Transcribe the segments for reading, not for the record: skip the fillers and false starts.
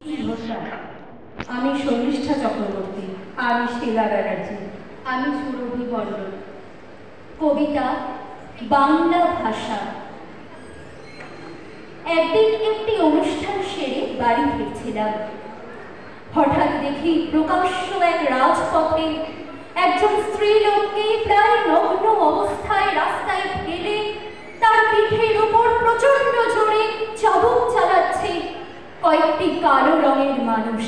আমি শর্মিষ্ঠা চক্রবর্তী। আমি শিলা ব্যানার্জি। আমি সুরভি মণ্ডল। কবিতা বাংলা ভাষা। একদিন একটি অনুষ্ঠান সেরে বাড়ি ফিরছিলাম। হঠাৎ দেখি প্রকাশ্য এক রাজপথে একজন স্ত্রীলোককে প্রায় নগ্ন অবস্থায় রাস্তায় ফেলে তার পিঠের উপর প্রচন্ড জোরে চাবুক চালাচ্ছে কয়েকটি কালো রঙের মানুষ।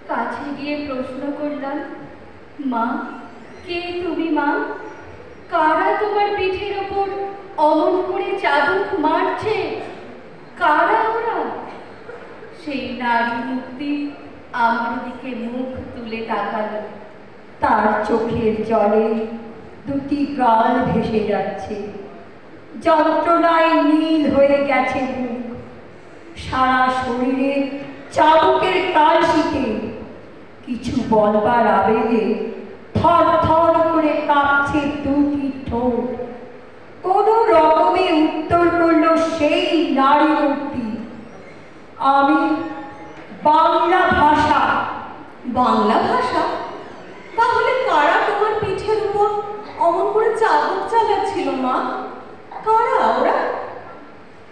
কাছে গিয়ে প্রশ্ন করলাম, মা, কে তুমি মা? কারা তোমার পিঠের ওপর অমন করে চাবুক মারছে? কারা ওরা? সেই নারী মূর্তি আমার দিকে মুখ তুলে তাকালো। তার চোখের জলে দুটি গাল ভেসে যাচ্ছে, যন্ত্রণায় নীল হয়ে গেছে মুখ, সারা শরীরে চাবুকের কালশিতে। কিছু বলবার আবেগে থর থর করে কাঁপছে দুটি ঠোঁট। কোনো রকমে উত্তর করল সেই নারী মূর্তি, আমি বাংলা ভাষা। বাংলা ভাষা? তাহলে কারা তোমার পিঠের উপর অমন করে চাবুক চালাচ্ছিল মা? কারা ওরা?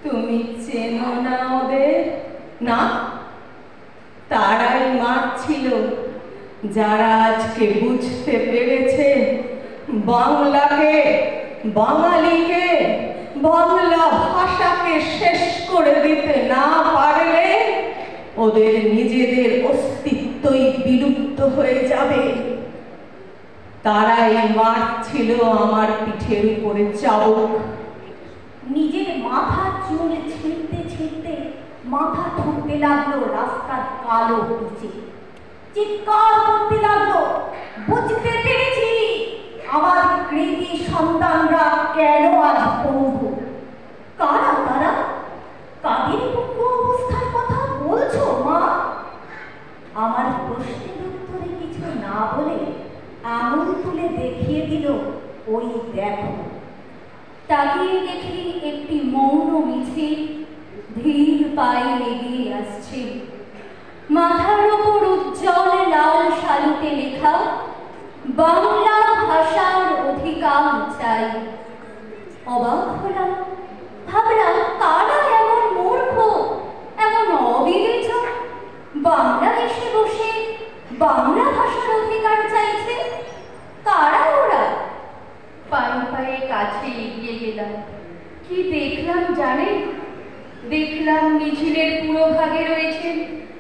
তুমি চেনো না ওদের? না, তারাই মারছিল যারা আজকে বুঝতে পেরেছে বাংলাকে, বাঙালিকে, বাংলা ভাষাকে শেষ করে দিতে না পারলে ওদের নিজেদের অস্তিত্বই বিলুপ্ত হয়ে যাবে। তারাই মারছিল আমার পিঠের উপরে চাবুক। নিজের মাথা চুল ছিঁড়তে ছিঁড়তে মাথা ঠুকতে লাগলো রাস্তার কালো পিচে। চিৎকার করতে লাগলো, বুঝতে পেরেছি আমার কৃতি সন্তানরা কেন আজ পঙ্গু। কারা তারা? কাদের পঙ্গু অবস্থার কথা বলছো মা? আমার প্রশ্নের উত্তরে কিছু না বলে আঙুল তুলে দেখিয়ে দিল, ওই দেখো। তাকিয়ে দেখি একটি মৌন মিছিল ধীর পায়ে এগিয়ে আসছে। মাথার ওপর উজ্জ্বল লাল শালুতে লেখা, বাংলা ভাষার অধিকার চাই। অবাক হলাম, ভাবলাম কারা এমন মূর্খ, এমন অবিবেচক বাংলাদেশে বসে বাংলা ভাষার অধিকার চাইছে? কারা ওরা? পায়ে পায়ে কাছে এগিয়ে গেলাম। কি দেখলাম জানেন? দেখলাম মিছিলের পুরোভাগে রয়েছেন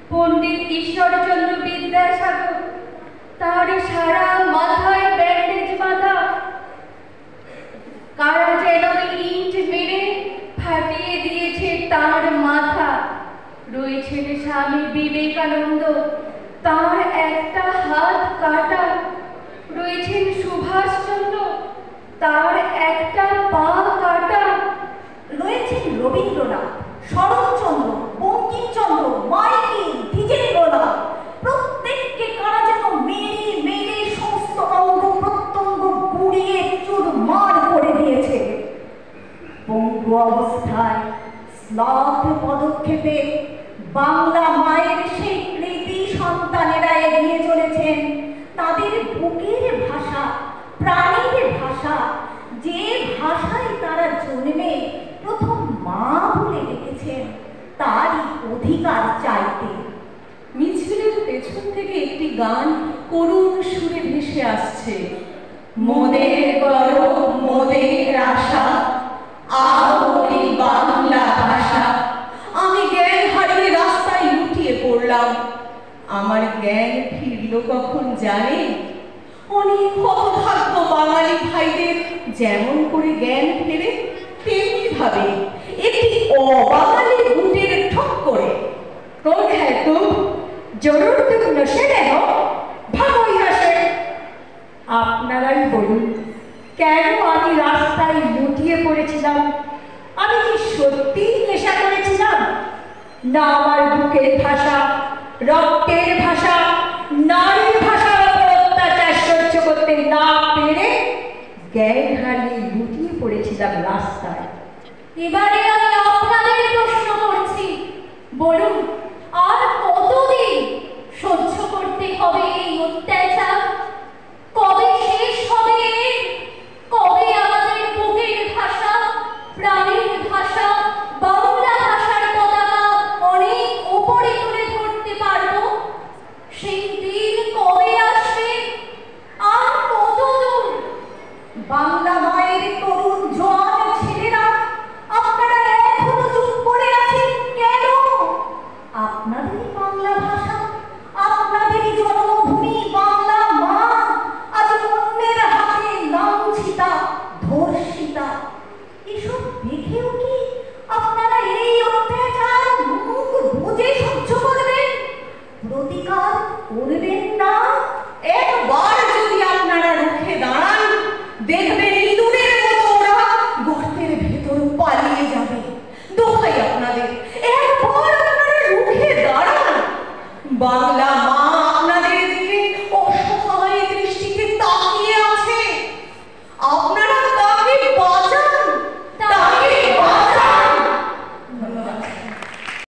পণ্ডিত ঈশ্বরচন্দ্র বিদ্যাসাগর। তার সারা মাথায় ব্যান্ডেজ বাঁধা। কারা যেন ইট মেরে ফাটিয়ে দিয়েছে তার মাথা। রয়েছেন স্বামী বিবেকানন্দ, তার একটা হাত কাটা। রয়েছেন সুভাষচন্দ্র, তার একটা পা কাটা। রয়েছেন রবীন্দ্রনাথ, শরৎচন্দ্র, বঙ্কিমচন্দ্র, মাইকেল, দ্বিজেন্দ্রনাথ। প্রত্যেককে কারা যেন মেরে মেরে সমস্ত অঙ্গ প্রত্যঙ্গ গুড়িয়ে চুরমার করে দিয়েছে। পঙ্গু অবস্থায় শ্লথ পদক্ষেপে বাংলা মায়ের সেই কৃতি সন্তানেরা এগিয়ে চলেছেন তাদের বুকের ভাষা, প্রাণের ভাষা, যে ভাষায় তারা জন্মে প্রথম মা বলে ডেকেছেন, তারই অধিকার চাইতে। মিছিলের পেছন থেকে একটি গান করুণ সুরে ভেসে আসছে। মোদের গর্ব, মোদের আশা, আবরি বাংলা ভাষা। আমি জ্ঞান হারিয়ে রাস্তায় লুটিয়ে পড়লাম। আমার জ্ঞান ফিরল কখন জানে? অনেক হতভাগ্য বাঙালি ভাইদের যেমন করে জ্ঞান ফেরে, তেমনি ভাবে একটি অবাঙালি বুটের ঠক করে। कौन है तुम? जरूर तुम नशे में हो, भागो यहाँ से। আপনারাই বলুন, কেন আমি রাস্তায় লুটিয়ে পড়েছিলাম? আমি কি সত্যিই নেশা করেছিলাম? না আমার বুকের ভাষা, রক্তের ভাষা, নারীর ভাষার উপর অত্যাচার সহ্য করতে না পেরে জ্ঞান হারিয়ে লুটিয়ে পড়েছিলাম রাস্তায়। এবারে আমি আপনাদের প্রশ্ন করছি, বলুন আর কত আপনাদেরই বাংলা ভাষা, আপনাদেরই জন্মভূমি বাংলা মা আজ অন্যের হাতে লাঞ্ছিতা ধর্ষিতা। এসব দেখেও কি আপনারা এই অত্যাচার মুখ বুজে সহ্য করবেন, প্রতিকার করবেন না? একবার যদি আপনারা রুখে দাঁড়ান, দেখবেন ইঁদুরের মতো ওরা গর্তের ভেতর পালিয়ে যাবে। দোহাই আপনাদের, একবার আপনারা রুখে দাঁড়ান। বাংলা